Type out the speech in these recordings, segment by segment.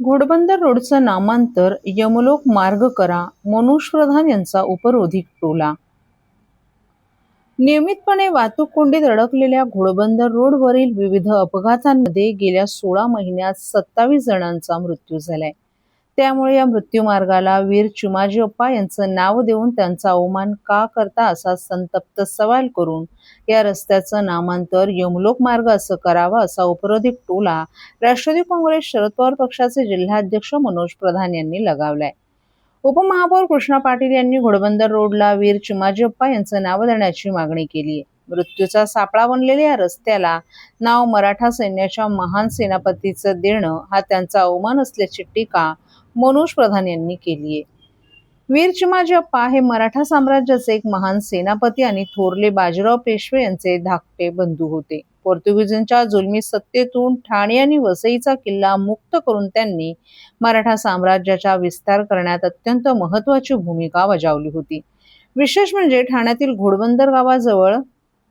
घोडबंदर रोडचं नामांतर यमलोक मार्ग करा, मनोज प्रधान यांचा उपरोधिक टोला. नियमितपणे वाहतूक कोंडीत अडकलेल्या घोडबंदर रोडवरील विविध अपघातांमध्ये गेल्या 16 महिन्यात 27 जणांचा मृत्यू झालाय. त्यामुळे या मृत्यूमार्गाला वीर चिमाजी अप्पा यांचं नाव देऊन त्यांचा अवमान का करता असा संतप्त सवाल करून या रस्त्याचं नामांतर यमलोक मार्ग असं करावं असा उपरोधिक टोला राष्ट्रवादी काँग्रेस शरद पवार पक्षाचे जिल्हाध्यक्ष मनोज प्रधान यांनी लगावलाय. उपमहापौर कृष्णा पाटील यांनी घोडबंदर रोडला वीर चिमाजी अप्पा यांचं नाव देण्याची मागणी केली आहे. मृत्यूचा सापळा बनलेल्या या रस्त्याला नाव मराठा सैन्याच्या महान सेनापतीचं देणं हा त्यांचा अवमान असल्याची टीका मनोज प्रधान यांनी केली आहे. वीर चिमाजी अप्पा हे मराठा साम्राज्याचे एक महान सेनापती आणि थोरले बाजीराव पेशवे यांचे धाकटे बंधू होते. पोर्तुगीजांच्या जुलमी सत्तेतून ठाणे आणि वसईचा किल्ला मुक्त करून त्यांनी मराठा साम्राज्याचा विस्तार करण्यात अत्यंत महत्त्वाची भूमिका बजावली होती. विशेष म्हणजे ठाण्यातील घोडबंदर गावाजवळ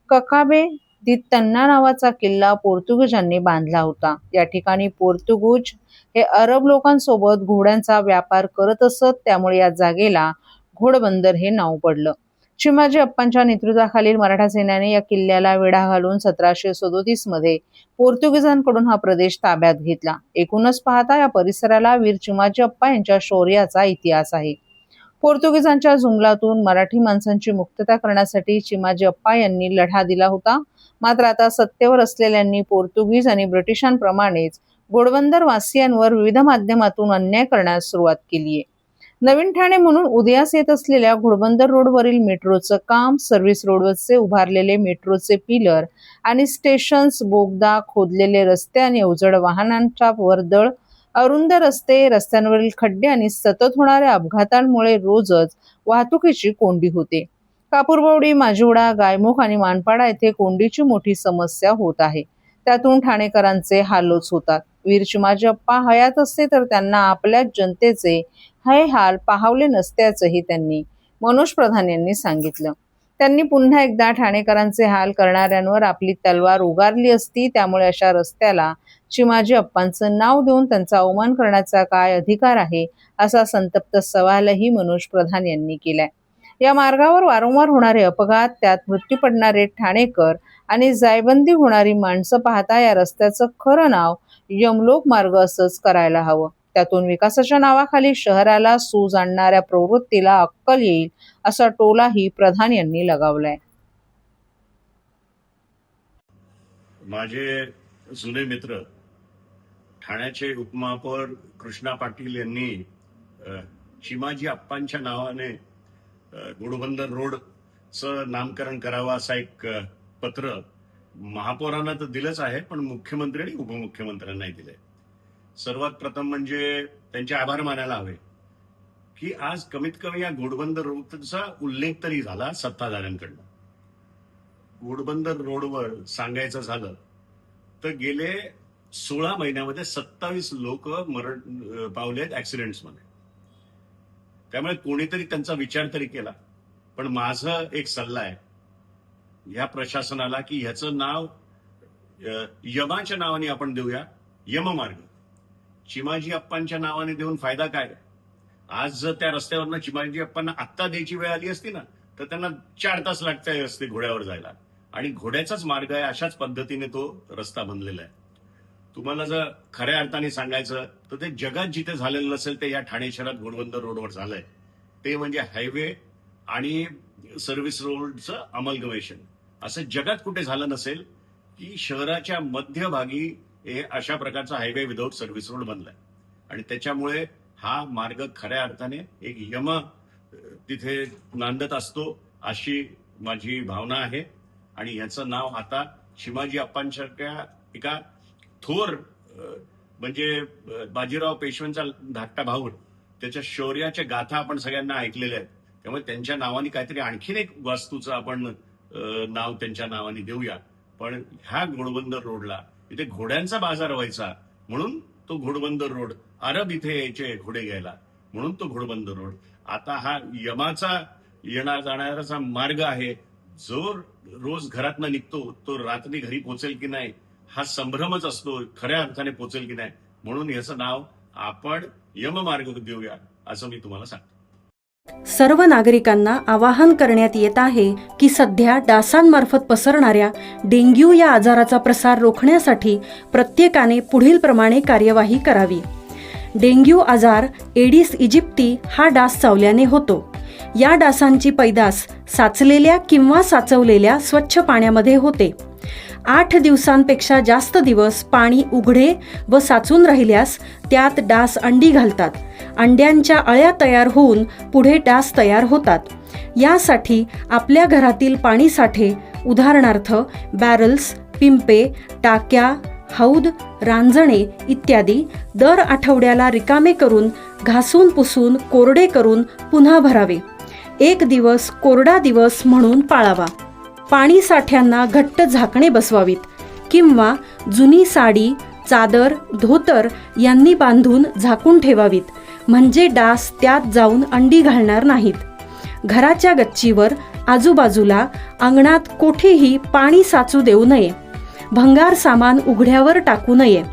ककाबे दी तन्ना नावाचा किल्ला पोर्तुगीजांनी बांधला होता. या ठिकाणी पोर्तुगीज हे अरब लोकांसोबत घोड्यांचा व्यापार करत असत, त्यामुळे या जागेला घोडबंदर हे नाव पडलं. चिमाजी अप्पांच्या नेतृत्वाखालील मराठा सैन्याने या किल्ल्याला वेढा घालून 1737 मध्ये पोर्तुगीजांकडून हा प्रदेश ताब्यात घेतला. एकूणच पाहता या परिसराला वीर चिमाजी अप्पा यांच्या शौर्याचा इतिहास आहे. पोर्तुगीजांच्या जुमलातून मराठी माणसांची मुक्तता करण्यासाठी चिमाजी अप्पा यांनी लढा दिला होता. मात्र आता सत्तेवर असलेल्यांनी पोर्तुगीज आणि ब्रिटिशांप्रमाणेच घोडबंदर वासियांवर विविध माध्यमातून अन्याय करण्यास सुरुवात केली आहे. नवीन ठाणे म्हणून उदयास येत असलेल्या घोडबंदर रोडवरील मेट्रोचं काम, सर्व्हिस रोडवरचे उभारलेले मेट्रोचे पिलर आणि स्टेशन्स, बोगदा, खोदलेले रस्ते आणि अवजड वाहनांच्या वर्दळ, अरुंद रस्ते, रस्त्यांवरील खड्डे आणि सतत होणाऱ्या अपघातांमुळे रोजच वाहतुकीची कोंडी होते. कापूरबावडी, माजिवडा, गायमुख आणि मानपाडा येथे कोंडीची मोठी समस्या होत आहे. त्यातून ठाणेकरांचे हालच होतात. वीर चिमाजी अप्पा हयात असते तर त्यांना आपल्या जनतेचे हे हाल पाहावले नसत्याचंही त्यांनी मनोज प्रधान यांनी सांगितलं. त्यांनी पुन्हा एकदा ठाणेकरांचे हाल करणाऱ्यांवर आपली तलवार उगारली असती. त्यामुळे अशा रस्त्याला चिमाजी अप्पांचं नाव देऊन त्यांचा अवमान करण्याचा काय अधिकार आहे, असा संतप्त सवालही मनोज प्रधान यांनी केलाय. या मार्गावर वारंवार होणारे अपघात, त्यात मृत्यू पडणारे ठाणेकर आणि जायबंदी होणारी माणसं पाहता या रस्त्याचं खरं नाव यमलोक मार्ग असंच करायला हवं. त्यातून विकासाच्या नावाखाली शहराला सूज आणणाऱ्या प्रवृत्तीला अक्कल येईल, असा टोलाही प्रधान यांनी लगावलाय. माझे जुने मित्र ठाण्याचे उपमहापौर कृष्णा पाटील यांनी चिमाजी अप्पांच्या नावाने घोडबंदर रोडचं नामकरण करावं असं एक पत्र महापौरांना तर दिलंच आहे, पण मुख्यमंत्री आणि उपमुख्यमंत्र्यांनाही दिलंय. सर्वात प्रथम म्हणजे त्यांचे आभार मानायला हवे की आज कमीत कमी या घोडबंदर रोडचा उल्लेख तरी झाला सत्ताधाऱ्यांकडनं. घोडबंदर रोडवर सांगायचं झालं तर गेले 16 महिन्यामध्ये 27 लोक मरण पावलेत ऍक्सिडेंट्समध्ये. त्यामुळे कोणीतरी त्यांचा विचार तरी केला. पण माझं एक सल्ला आहे या प्रशासनाला की ह्याचं नाव यमाच्या नावाने आपण देऊया, यममार्ग. चिमाजी अप्पांच्या नावाने देऊन फायदा काय? आज जर त्या रस्त्यावरनं चिमाजी अप्पांना आत्ता द्यायची वेळ आली असती ना, तर त्यांना 4 तास लागते असते घोड्यावर जायला. आणि घोड्याचाच मार्ग आहे, अशाच पद्धतीने तो रस्ता बनलेला आहे. तुम्हाला जर खऱ्या अर्थाने सांगायचं तर ते जगात जिथे झालेलं नसेल ते या ठाणे शहरात घोडबंदर रोडवर झालंय. ते म्हणजे हायवे आणि सर्व्हिस रोडचं अमलगमेशन. असं जगात कुठे झालं नसेल की शहराच्या मध्यभागी हे अशा प्रकारचा हायवे विदाऊट सर्व्हिस रोड बनलाय. आणि त्याच्यामुळे हा मार्ग खऱ्या अर्थाने एक यम तिथे नांदत असतो, अशी माझी भावना आहे. आणि ह्याचं नाव आता चिमाजी अप्पांसारख्या एका थोर म्हणजे बाजीराव पेशव्यांचा धाकटा भाऊ, त्याच्या शौर्याच्या गाथा आपण सगळ्यांना ऐकलेल्या आहेत. त्यामुळे त्यांच्या नावाने काहीतरी आणखीन एक वास्तूचं आपण नाव त्यांच्या नावाने देऊया. पण ह्या घोडबंदर रोडला इथे घोड्यांचा बाजार व्हायचा म्हणून तो घोडबंदर रोड, अरब इथे यायचे घोडे घ्यायला म्हणून तो घोडबंदर रोड, आता हा यमाचा येणार जाणाराचा मार्ग आहे. जो रोज घरातनं निघतो तो रात्री घरी पोचेल की नाही हा संभ्रमच असतो, खऱ्या अर्थाने पोचेल की नाही. म्हणून याचं नाव आपण यममार्ग देऊया असं मी तुम्हाला सांगतो. सर्व नागरिकांना आवाहन करण्यात येत आहे की सध्या डासांमार्फत पसरणाऱ्या डेंग्यू या आजाराचा प्रसार रोखण्यासाठी प्रत्येकाने पुढील प्रमाणे कार्यवाही करावी. डेंग्यू आजार एडिस इजिप्ती हा डास चावल्याने होतो. या डासांची पैदास साचलेल्या किंवा साचवलेल्या स्वच्छ पाण्यामध्ये होते. 8 दिवसांपेक्षा जास्त दिवस पाणी उघडे व साचून राहिल्यास त्यात डास अंडी घालतात. अंड्यांच्या अळ्या तयार होऊन पुढे डास तयार होतात. यासाठी आपल्या घरातील पाणी साठे उदाहरणार्थ बॅरल्स, पिंपे, टाक्या, हौद, रांजणे इत्यादी दर आठवड्याला रिकामे करून घासून पुसून कोरडे करून पुन्हा भरावे. 1 दिवस कोरडा दिवस म्हणून पाळावा. पाणी साठ्यांना घट्ट झाकणे बसवावीत किंवा जुनी साडी, चादर, धोतर यांनी बांधून झाकून ठेवावीत, म्हणजे डास त्यात जाऊन अंडी घालणार नाहीत. घराच्या गच्चीवर, आजूबाजूला, अंगणात कोठेही पाणी साचू देऊ नये. भंगार सामान उघड्यावर टाकू नये.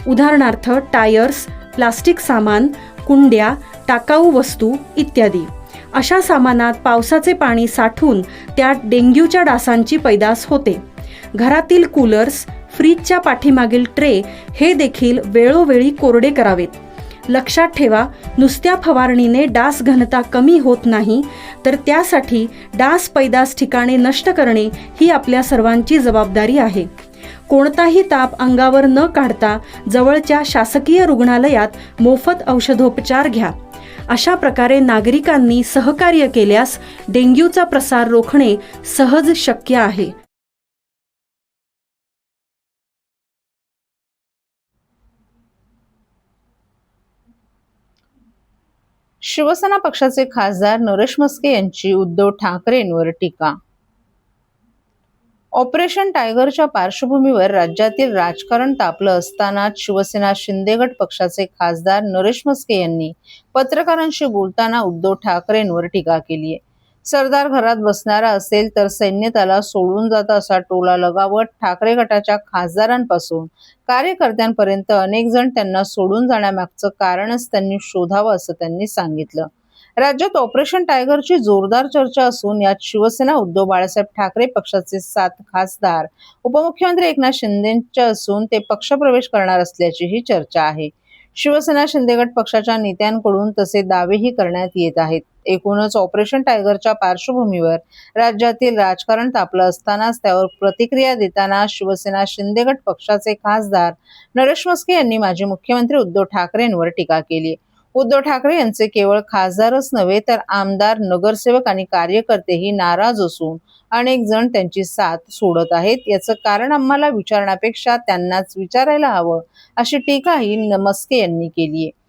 उदाहरणार्थ टायर्स, प्लास्टिक सामान, कुंड्या, टाकाऊ वस्तू इत्यादी. अशा सामानात पावसाचे पाणी साठून त्यात डेंग्यूच्या डासांची पैदास होते. घरातील कूलर्स, फ्रीजच्या पाठीमागील ट्रे हे देखील वेळोवेळी कोरडे करावेत. लक्षात ठेवा, नुसत्या फवारणीने डास घनता कमी होत नाही, तर त्यासाठी डास पैदास ठिकाणे नष्ट करणे ही आपल्या सर्वांची जबाबदारी आहे. कोणताही ताप अंगावर न काढता जवळच्या शासकीय रुग्णालयात मोफत औषधोपचार घ्या. अशा प्रकारे नागरिकांनी सहकार्य केल्यास डेंग्यूचा प्रसार रोखणे सहज शक्य आहे. शिवसेना पक्षाचे खासदार नरेश म्हस्के यांची उद्धव ठाकरेंवर टीका. ऑपरेशन टायगरच्या पार्श्वभूमीवर राज्यातील राजकारण तापलं असतानाच शिवसेना शिंदे गट पक्षाचे खासदार नरेश म्हस्के यांनी पत्रकारांशी बोलताना उद्धव ठाकरेंवर टीका केली आहे. सरदार घरात बसणारा असेल तर सैन्य त्याला सोडून जातं असा टोला लगावत ठाकरे गटाच्या खासदारांपासून कार्यकर्त्यांपर्यंत अनेक जण त्यांना सोडून जाण्यामागचं कारणच त्यांनी शोधावं असं त्यांनी सांगितलं. राज्यात ऑपरेशन टायगरची जोरदार चर्चा असून यात शिवसेना उद्धव बाळासाहेब ठाकरे पक्षाचे 7 खासदार उपमुख्यमंत्री एकनाथ शिंदेंचे असून ते पक्षप्रवेश करणार असल्याचीही चर्चा आहे. शिवसेना शिंदे गट पक्षाच्या नेत्यांकडून तसे दावेही करण्यात येत आहेत. एकूणच ऑपरेशन टायगरच्या पार्श्वभूमीवर राज्यातील राजकारण तापलं असतानाच त्यावर प्रतिक्रिया देताना शिवसेना शिंदे गट पक्षाचे खासदार नरेश म्हस्के यांनी माजी मुख्यमंत्री उद्धव ठाकरेंवर टीका केली. उद्धव ठाकरे यांचे केवळ खासदारच नव्हे तर आमदार, नगरसेवक आणि कार्यकर्तेही नाराज असून अनेक जण त्यांची साथ सोडत आहेत. याचं कारण आम्हाला विचारण्यापेक्षा त्यांनाच विचारायला हवं अशी टीकाही म्हस्के यांनी केली आहे.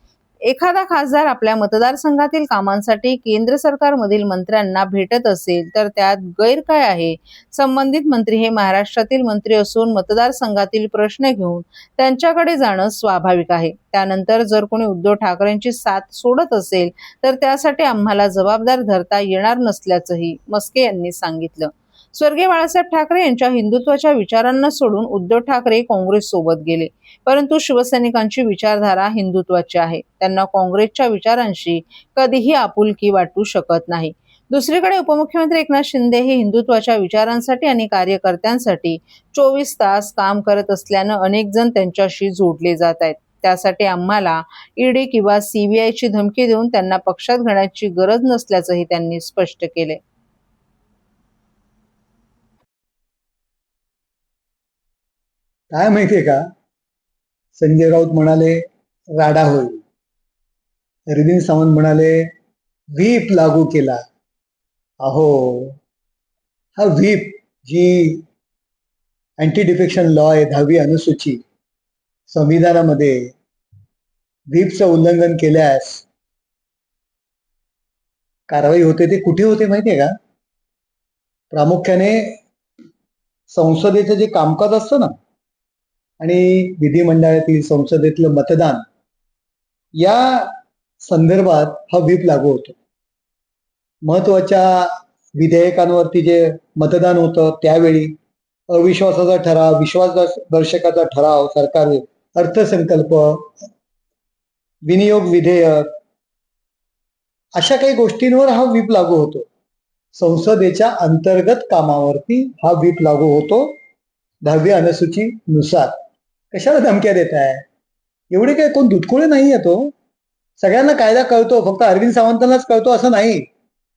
एखादा खासदार आपल्या मतदारसंघातील कामांसाठी केंद्र सरकारमधील मंत्र्यांना भेटत असेल तर त्यात गैर काय आहे? संबंधित मंत्री हे महाराष्ट्रातील मंत्री असून मतदारसंघातील प्रश्न घेऊन त्यांच्याकडे जाणं स्वाभाविक आहे. त्यानंतर जर कोणी उद्धव ठाकरेंची साथ सोडत असेल तर त्यासाठी आम्हाला जबाबदार धरता येणार नसल्याचंही म्हस्के यांनी सांगितलं. स्वर्गीय बाळासाहेब ठाकरे यांच्या हिंदुत्वाच्या विचारांना सोडून उद्धव ठाकरे काँग्रेस सोबत गेले, परंतु शिवसैनिकांची विचारधारा हिंदुत्वाची आहे. त्यांना काँग्रेसच्या विचारांशी कधीही आपुलकी वाटू शकत नाही. दुसरीकडे उपमुख्यमंत्री एकनाथ शिंदे हे हिंदुत्वाच्या विचारांसाठी आणि कार्यकर्त्यांसाठी 24 तास काम करत असल्यानं अनेक जण त्यांच्याशी जोडले जात आहेत. त्यासाठी आम्हाला ईडी किंवा सीबीआयची धमकी देऊन त्यांना पक्षात घेण्याची गरज नसल्याचंही त्यांनी स्पष्ट केले. काय माहितीये का, संजय राऊत म्हणाले राडा होईल, अरविंद सावंत म्हणाले व्हीप लागू केला. अहो, हा व्हीप जी अँटी डिफेक्शन लॉ आहे, 10वी अनुसूची संविधानामध्ये, व्हीपचं उल्लंघन केल्यास कारवाई होते. ते कुठे होते माहितीये का? प्रामुख्याने संसदेचं जे कामकाज असतं ना आणि विधिमंडळातील संसदेतलं मतदान, या संदर्भात हा व्हीप लागू होतो. महत्वाच्या विधेयकांवरती जे मतदान होतं त्यावेळी अविश्वासाचा ठराव, विश्वासदर्शकाचा ठराव, सरकार अर्थसंकल्प विनियोग विधेयक, अशा काही गोष्टींवर हा व्हीप लागू होतो. संसदेच्या अंतर्गत कामावरती हा व्हीप लागू होतो 10वी अनुसूचीनुसार. कशाला धमक्या देत आहे? एवढे काय कोण दुधकुळे नाही आहे तो. सगळ्यांना कायदा कळतो, फक्त अरविंद सावंतांनाच कळतो असं नाही.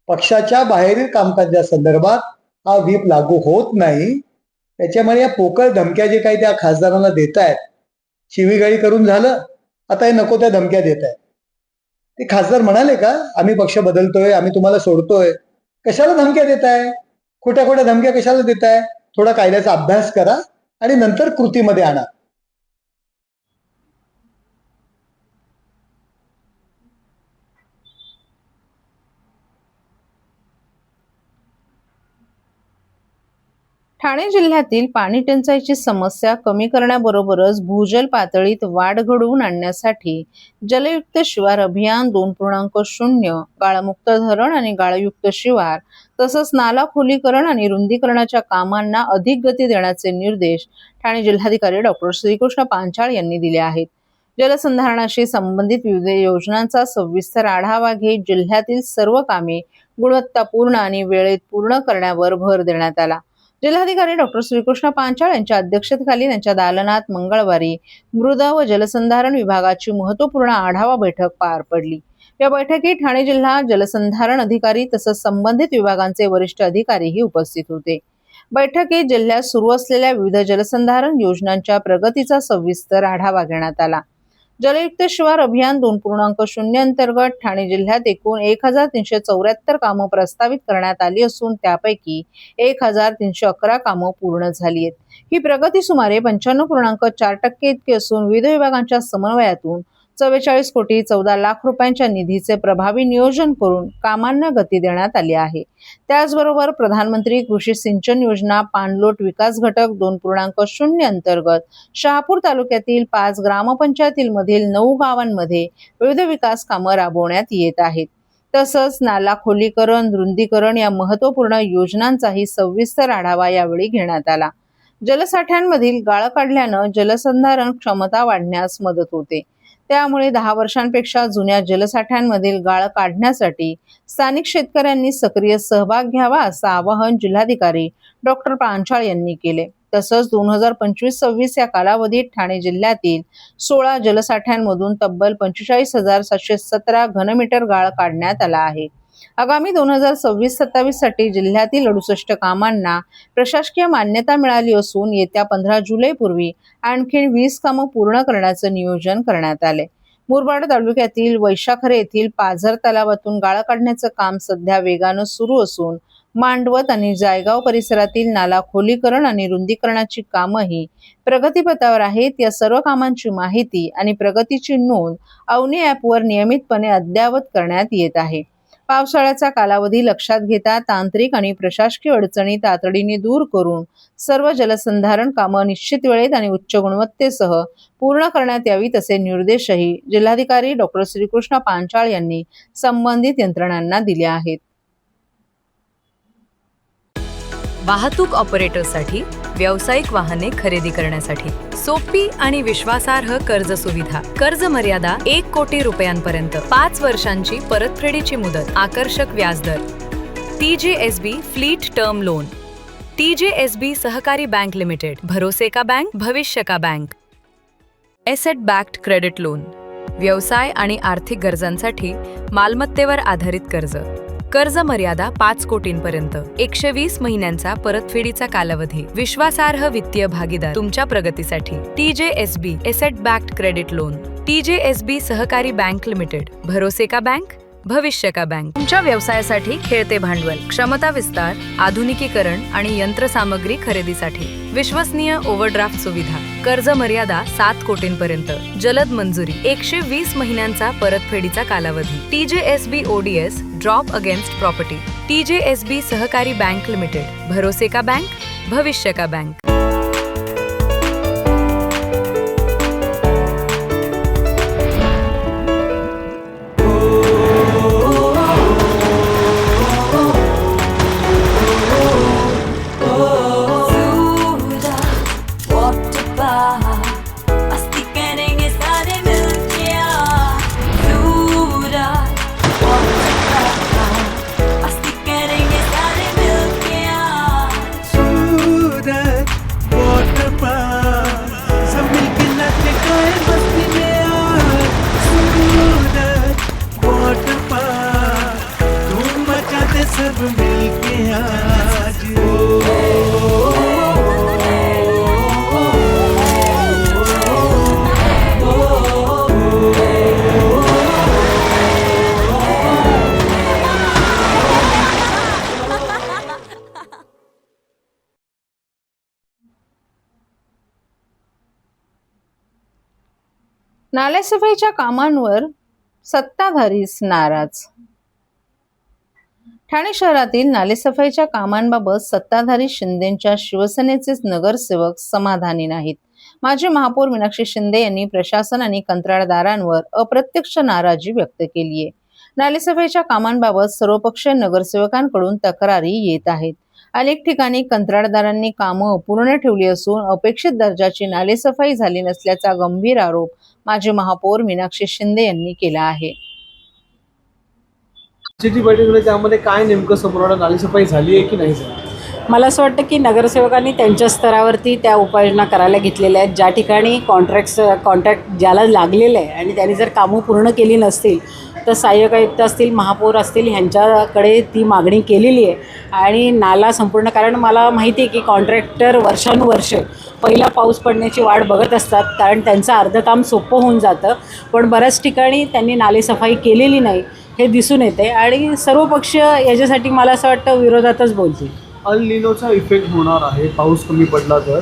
पक्षाच्या बाहेरील कामकाजासंदर्भात हा व्हीप लागू होत नाही. त्याच्यामुळे या पोकळ धमक्या जे काही त्या खासदारांना देत आहेत, शिवीगाळी करून झालं, आता हे नको त्या धमक्या देत आहेत. ते खासदार म्हणाले का आम्ही पक्ष बदलतोय, आम्ही तुम्हाला सोडतोय? कशाला धमक्या देताय? खोट्या खोट्या धमक्या कशाला देताय? थोडा कायद्याचा अभ्यास करा आणि नंतर कृतीमध्ये आणा. ठाणे जिल्ह्यातील पाणी टंचाईची समस्या कमी करण्याबरोबरच भूजल पातळीत वाढ घडवून आणण्यासाठी जलयुक्त शिवार अभियान 2.0, गाळमुक्त धरण आणि गाळयुक्त शिवार तसंच नाला खोलीकरण आणि रुंदीकरणाच्या कामांना अधिक गती देण्याचे निर्देश ठाणे जिल्हाधिकारी डॉक्टर श्रीकृष्ण पांचाळ यांनी दिले आहेत. जलसंधारणाशी संबंधित विविध योजनांचा सविस्तर आढावा घेत जिल्ह्यातील सर्व कामे गुणवत्तापूर्ण आणि वेळेत पूर्ण करण्यावर भर देण्यात आला. जिल्हाधिकारी डॉक्टर श्रीकृष्ण पांचाळ यांच्या अध्यक्षतेखाली त्यांच्या दालनात मंगळवारी मृदा व जलसंधारण विभागाची महत्त्वपूर्ण आढावा बैठक पार पडली. या बैठकीत ठाणे जिल्हा जलसंधारण अधिकारी तसंच संबंधित विभागांचे वरिष्ठ अधिकारीही उपस्थित होते. बैठकीत जिल्ह्यात सुरू असलेल्या विविध जलसंधारण योजनांच्या प्रगतीचा सविस्तर आढावा घेण्यात आला. जलयुक्त शिवार अभियान 2.0 अंतर्गत ठाणे जिल्ह्यात एकूण 1374 कामं प्रस्तावित करण्यात आली असून त्यापैकी 1311 कामं पूर्ण झाली आहेत. ही प्रगती सुमारे 95.4% इतकी असून विविध विभागांच्या समन्वयातून 44 कोटी 14 लाख रुपयांच्या निधीचे प्रभावी नियोजन करून कामांना गती देण्यात आली आहे. त्याचबरोबर प्रधानमंत्री कृषी सिंचन योजना पाणलोट विकास घटक 2.0 अंतर्गत शहापूर तालुक्यातील 5 ग्रामपंचायतींमधील 9 गावांमध्ये विविध विकास कामं राबवण्यात येत आहेत. तसंच नाला खोलीकरण, रुंदीकरण या महत्त्वपूर्ण योजनांचाही सविस्तर आढावा यावेळी घेण्यात आला. जलसाठ्यांमधील गाळ काढल्यानं जलसंधारण क्षमता वाढण्यास मदत होते. त्यामुळे 10 वर्षांपेक्षा जुन्या जलसाठ्यांमधील गाळ काढण्यासाठी स्थानिक शेतकऱ्यांनी सक्रिय सहभाग घ्यावा असं आवाहन जिल्हाधिकारी डॉक्टर पांचाळ यांनी केले. तसंच 2025-26 या कालावधीत ठाणे जिल्ह्यातील 16 जलसाठ्यांमधून तब्बल 45,717 घनमीटर गाळ काढण्यात आला आहे. आगामी 2026-27 साठी जिल्ह्यातील 68 कामांना प्रशासकीय मान्यता मिळाली असून येत्या 15 जुलैपूर्वी आणखी 20 कामं पूर्ण करण्याचं नियोजन करण्यात आले. मुरबाड तालुक्यातील वैशाखरे येथील पाझर तलावातून गाळ काढण्याचं काम सध्या वेगानं सुरू असून मांडवत आणि जायगाव परिसरातील नाला खोलीकरण आणि रुंदीकरणाची कामंही प्रगतीपथावर आहेत. या सर्व कामांची माहिती आणि प्रगतीची नोंद अवनी ॲपवर नियमितपणे अद्ययावत करण्यात येत आहे. पावसाळ्याचा कालावधी लक्षात घेता तांत्रिक आणि प्रशासकीय अडचणी तातडीने दूर करून सर्व जलसंधारण कामं निश्चित वेळेत आणि उच्च गुणवत्तेसह पूर्ण करण्यात यावीत असे निर्देशही जिल्हाधिकारी डॉक्टर श्रीकृष्ण पांचाळ यांनी संबंधित यंत्रणांना दिले आहेत. वाहतूक ऑपरेटरसाठी व्यावसायिक वाहने खरेदी करण्यासाठी सोपी आणि विश्वासार्ह कर्ज सुविधा. कर्ज मर्यादा 1 कोटी रुपयांपर्यंत, 5 वर्षांची परतफेडीची मुदत, आकर्षक व्याजदर. TJSB fleet term loan, TJSB सहकारी बँक लिमिटेड, भरोसे का बँक, भविष्य का bank. Asset backed credit loan, व्यवसाय आणि आर्थिक गरजांसाठी मालमत्तेवर आधारित कर्ज. कर्ज मर्यादा 5 कोटींपर्यंत, 120 महिन्यांचा परतफेडीचा कालावधी. विश्वासार्ह वित्तीय भागीदार तुमच्या प्रगतीसाठी. TJSB asset backed credit loan, TJSB सहकारी बँक लिमिटेड, भरोसे का बँक, भविष्य का बँक. तुमच्या व्यवसायासाठी खेळते भांडवल, क्षमता विस्तार, आधुनिकीकरण आणि यंत्रसामग्री खरेदीसाठी विश्वसनीय ओव्हरड्राफ्ट सुविधा. कर्ज मर्यादा 7 कोटींपर्यंत, जलद मंजुरी, 120 महिन्यांचा परतफेडीचा कालावधी. TJSB ODS drop against property, TJSB सहकारी बँक लिमिटेड, भरोसे का बँक, भविष्य का बँक. नालेसफाईच्या कामांवर सत्ताधारीच नाराज. ठाणे शहरातील नालेसफाईच्या कामांबाबत सत्ताधारी शिंदेंच्या शिवसेनेचेच नगरसेवक समाधानी नाहीत. माजी महापौर मीनाक्षी शिंदे यांनी प्रशासन आणि कंत्राटदारांवर अप्रत्यक्ष नाराजी व्यक्त केली आहे. नालेसफाईच्या कामांबाबत सर्वपक्षीय नगरसेवकांकडून तक्रारी येत आहेत. अनेक ठिकाणी कंत्राटदारांनी कामं अपूर्ण ठेवली असून अपेक्षित दर्जाची नालेसफाई झाली नसल्याचा गंभीर आरोप माजी महापौर मीनाक्षी शिंदे यांनी केला आहे. आजची बैठक होती त्यामध्ये काय नेमकं समोर आलं, नालेसफाई झाली आहे की नाही झाली? मला असं वाटतं की नगरसेवकांनी त्यांच्या स्तरावरती त्या उपाययोजना करायला घेतलेल्या आहेत. ज्या ठिकाणी कॉन्ट्रॅक्ट ज्याला लागलेलं आहे आणि त्यांनी जर कामं पूर्ण केली नसतील तर सहाय्यक आयुक्त असतील, महापौर असतील, ह्यांच्याकडे ती मागणी केलेली आहे. आणि नाला संपूर्ण, कारण मला माहिती आहे की कॉन्ट्रॅक्टर वर्षानुवर्ष पहिला पाऊस पडण्याची वाट बघत असतात, कारण त्यांचं अर्धं काम सोपं होऊन जातं. पण बऱ्याच ठिकाणी त्यांनी नालेसफाई केलेली नाही हे दिसून येते आणि सर्व पक्ष याच्यासाठी मला असं वाटतं विरोधातच बोलतील. अल निनोचा इफेक्ट होणार आहे, पाऊस कमी पडला तर